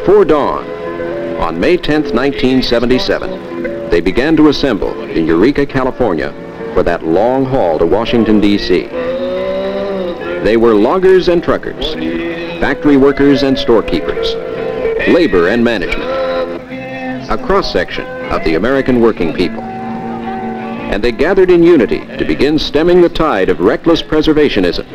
Before dawn, on May 10th, 1977, they began to assemble in Eureka, California, for that long haul to Washington, D.C. They were loggers and truckers, factory workers and storekeepers, labor and management, a cross-section of the American working people. And they gathered in unity to begin stemming the tide of reckless preservationism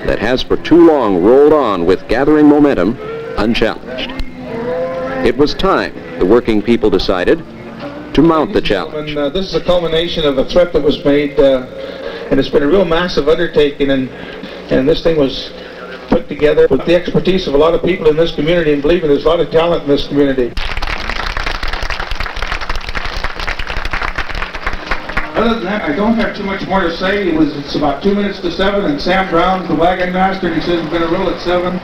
that has for too long rolled on with gathering momentum unchallenged. It was time, the working people decided, to mount the challenge. And, this is a culmination of a threat that was made, and it's been a real massive undertaking, and this thing was put together with the expertise of a lot of people in this community, and believe me, there's a lot of talent in this community. Other than that, I don't have too much more to say. It's about 2 minutes to 7, and Sam Brown's the wagon master, and he says we're going to roll at 7.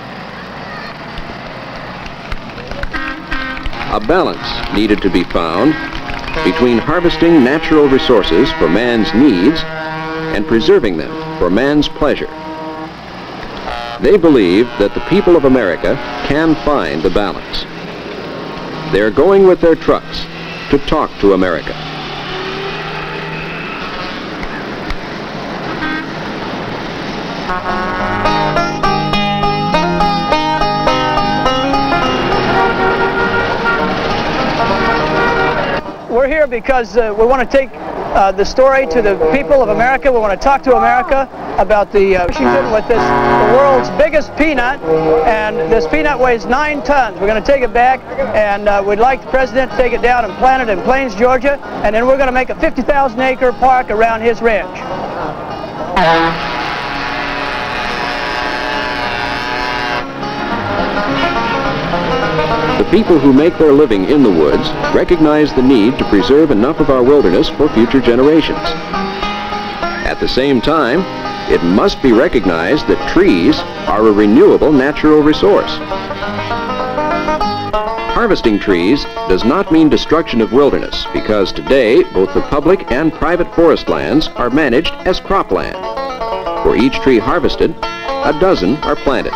A balance needed to be found between harvesting natural resources for man's needs and preserving them for man's pleasure. They believe that the people of America can find the balance. They're going with their trucks to talk to America. We're here because we want to take the story to the people of America. We want to talk to America about the Washington with this, the world's biggest peanut, and this peanut weighs 9 tons. We're going to take it back, and we'd like the president to take it down and plant it in Plains, Georgia, and then we're going to make a 50,000-acre park around his ranch. The people who make their living in the woods recognize the need to preserve enough of our wilderness for future generations. At the same time, it must be recognized that trees are a renewable natural resource. Harvesting trees does not mean destruction of wilderness, because today both the public and private forest lands are managed as cropland. For each tree harvested, a dozen are planted.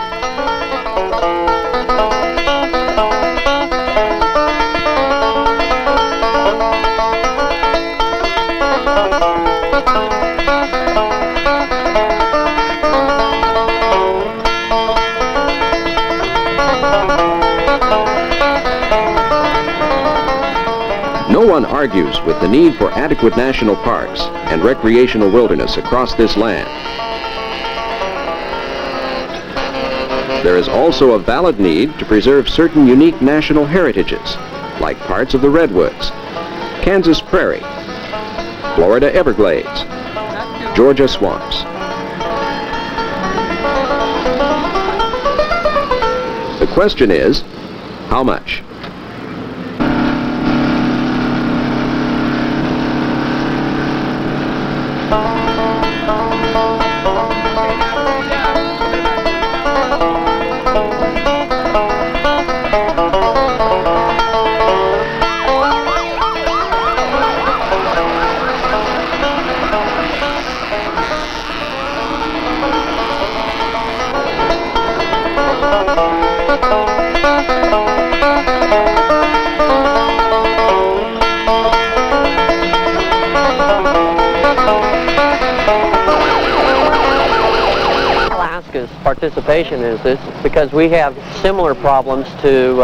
No one argues with the need for adequate national parks and recreational wilderness across this land. There is also a valid need to preserve certain unique national heritages, like parts of the redwoods, Kansas prairie, Florida Everglades, Georgia swamps. The question is, how much? Alaska's participation is this because we have similar problems to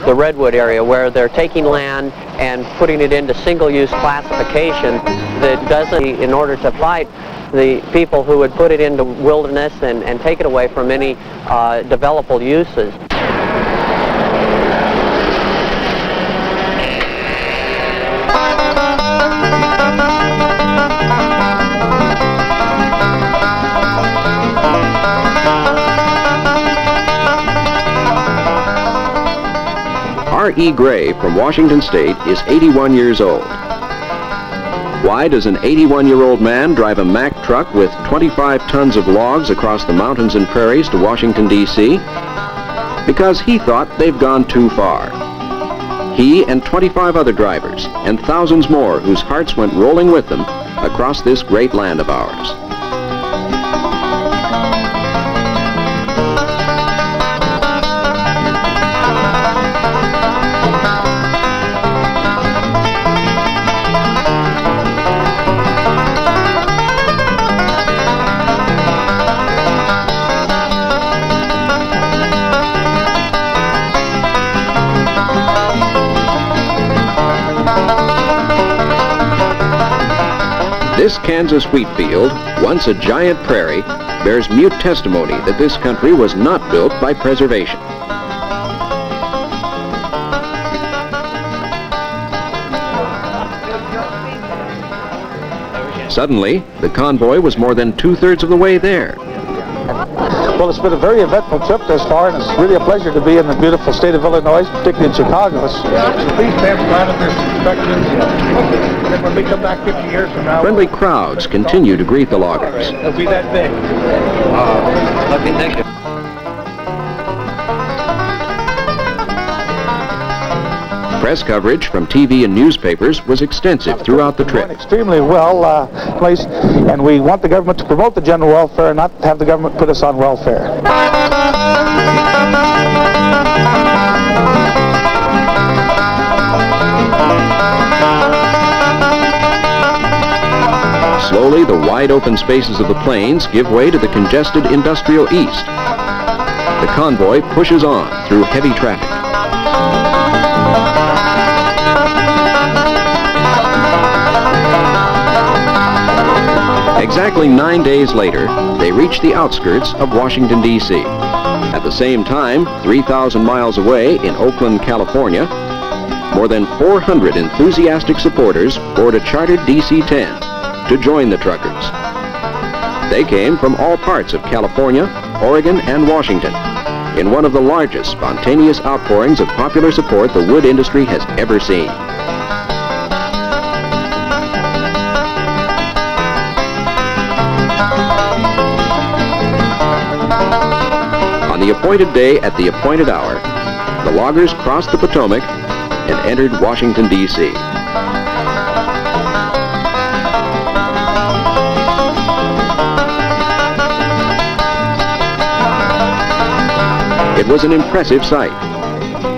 the Redwood area, where they're taking land and putting it into single-use classification that doesn't, in order to fight the people who would put it into wilderness and take it away from any developable uses. R.E. Gray from Washington State is 81 years old. Why does an 81-year-old man drive a Mack truck with 25 tons of logs across the mountains and prairies to Washington, D.C.? Because he thought they've gone too far. He and 25 other drivers, and thousands more whose hearts went rolling with them across this great land of ours. This Kansas wheat field, once a giant prairie, bears mute testimony that this country was not built by preservation. Suddenly, the convoy was more than 2/3 of the way there. Well, it's been a very eventful trip thus far, and it's really a pleasure to be in the beautiful state of Illinois, particularly in Chicago. Please stand by with this inspection. And when we come back 50 years from now... Friendly crowds continue to greet the loggers. It'll be that big. Okay, thank you. Press coverage from TV and newspapers was extensive throughout the trip. Extremely well placed, and we want the government to promote the general welfare and not have the government put us on welfare. Slowly, the wide open spaces of the plains give way to the congested industrial east. The convoy pushes on through heavy traffic. Exactly 9 days later, they reach the outskirts of Washington, D.C. At the same time, 3,000 miles away in Oakland, California, more than 400 enthusiastic supporters board a chartered DC-10 to join the truckers. They came from all parts of California, Oregon, and Washington in one of the largest spontaneous outpourings of popular support the wood industry has ever seen. On the appointed day at the appointed hour, the loggers crossed the Potomac and entered Washington, D.C. It was an impressive sight.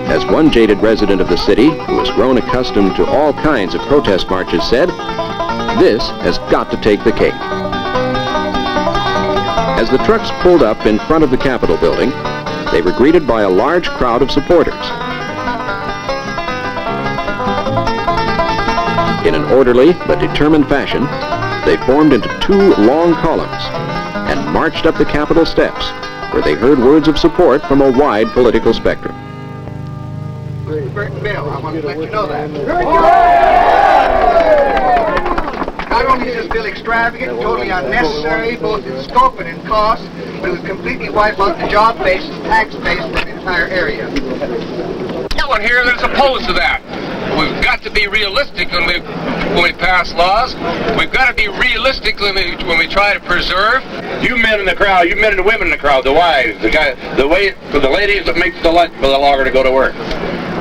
As one jaded resident of the city, who has grown accustomed to all kinds of protest marches, said, "This has got to take the cake." As the trucks pulled up in front of the Capitol building, they were greeted by a large crowd of supporters. In an orderly but determined fashion, they formed into 2 long columns and marched up the Capitol steps, where they heard words of support from a wide political spectrum. Burton Bill, I want to let you know that. Not only is this bill extravagant and totally unnecessary, both in scope and in cost, but it would completely wipe out the job base and tax base for the entire area. No one here that's opposed to that. We've got to be realistic when we pass laws. We've got to be realistic when we try to preserve. You men in the crowd, you men and the women in the crowd, the wives, the guy, the way for the ladies that makes the lunch for the logger to go to work.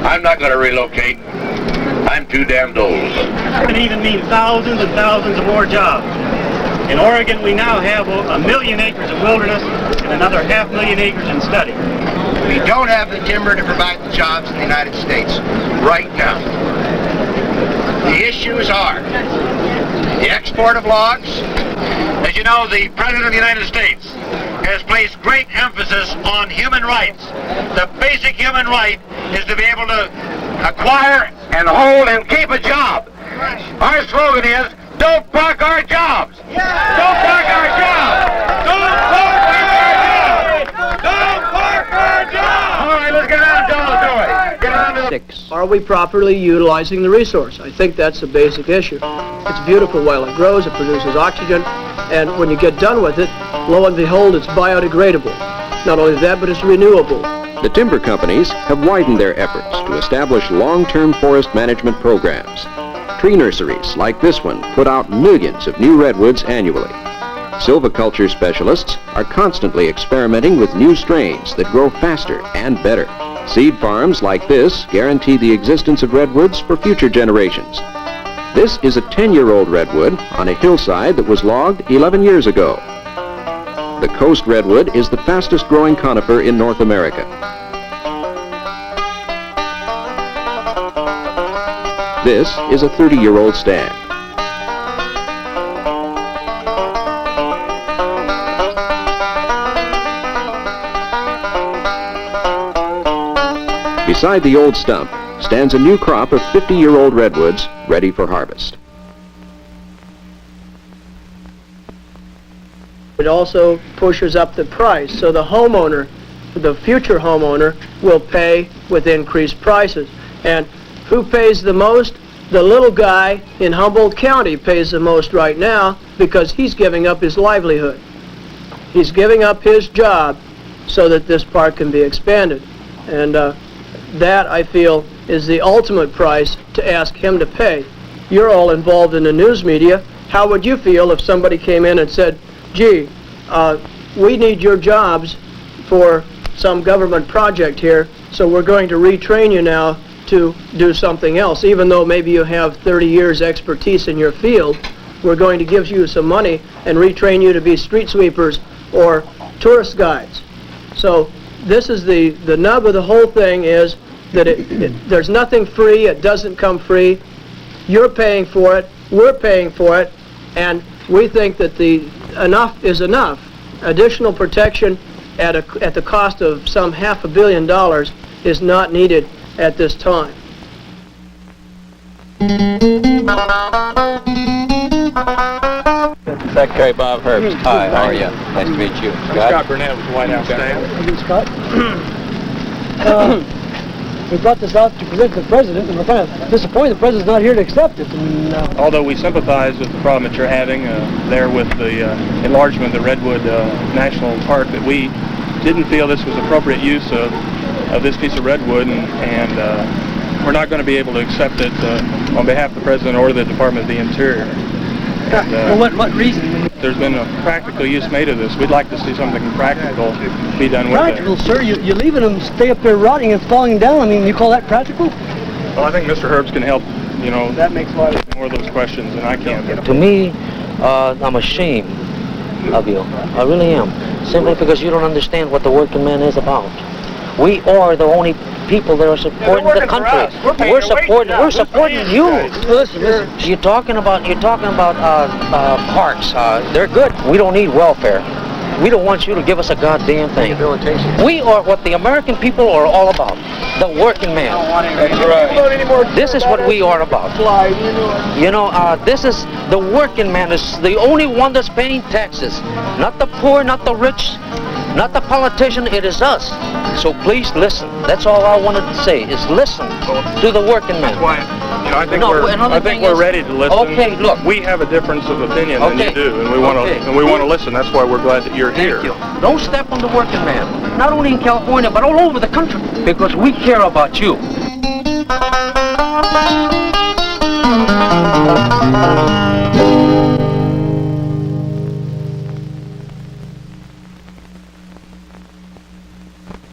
I'm not going to relocate. I'm too damned old. It can even mean thousands and thousands of more jobs. In Oregon, we now have 1 million acres of wilderness and another 500,000 acres in study. We don't have the timber to provide the jobs in the United States right now. The issues are the export of logs. As you know, the President of the United States has placed great emphasis on human rights. The basic human right is to be able to acquire and hold and keep a job. Our slogan is, don't park our jobs. Don't park our jobs. Don't park our jobs. Don't park our jobs. All right, let's get on to it. Get on to it. Are we properly utilizing the resource? I think that's the basic issue. It's beautiful while it grows, it produces oxygen, and when you get done with it, lo and behold, it's biodegradable. Not only that, but it's renewable. The timber companies have widened their efforts to establish long-term forest management programs. Tree nurseries like this one put out millions of new redwoods annually. Silviculture specialists are constantly experimenting with new strains that grow faster and better. Seed farms like this guarantee the existence of redwoods for future generations. This is a 10-year-old redwood on a hillside that was logged 11 years ago. The coast redwood is the fastest growing conifer in North America. This is a 30-year-old stand. Beside the old stump stands a new crop of 50-year-old redwoods ready for harvest. it also pushes up the price. So the homeowner, the future homeowner, will pay with increased prices. And who pays the most? The little guy in Humboldt County pays the most right now because he's giving up his livelihood. He's giving up his job so that this park can be expanded. And that, I feel, is the ultimate price to ask him to pay. You're all involved in the news media. How would you feel if somebody came in and said, gee, we need your jobs for some government project here, so we're going to retrain you now to do something else. Even though maybe you have 30 years expertise in your field, we're going to give you some money and retrain you to be street sweepers or tourist guides. So this is the nub of the whole thing, is that there's nothing free, it doesn't come free. You're paying for it, we're paying for it, and we think that the enough is enough. Additional protection at the cost of some $500 million is not needed at this time. Secretary Bob Herbst. Hi, how are you? Nice to meet you. Scott Burnett with the White House staff. Thank you, Scott. We brought this out to present to the President, and we're kind of disappointed the President's not here to accept it. And, although we sympathize with the problem that you're having there with the enlargement of the Redwood National Park, that we didn't feel this was appropriate use of this piece of redwood, and we're not going to be able to accept it on behalf of the President or the Department of the Interior. And, for what reason? There's been a practical use made of this. We'd like to see something practical be done with it. Practical, sir? You're leaving them stay up there rotting and falling down. I mean, you call that practical? Well, I think Mr. Herbst can help, that makes a lot of more of those questions than I can. To me, I'm ashamed of you. I really am. Simply because you don't understand what the working man is about. We are the only people that are supporting the country. We're supporting you. Listen. You're talking about parks. They're good. We don't need welfare. We don't want you to give us a goddamn thing. We are what the American people are all about. The working man. This is what we are about. This is the working man is the only one that's paying taxes. Not the poor, not the rich, not the politician. It is us. So please listen. That's all I wanted to say, is listen to the working man. I think we're ready to listen. Okay, look. We have a difference of opinion than you do, and we want to listen. That's why we're glad that you're here. Thank you. Don't step on the working man. Not only in California, but all over the country, because we care about you.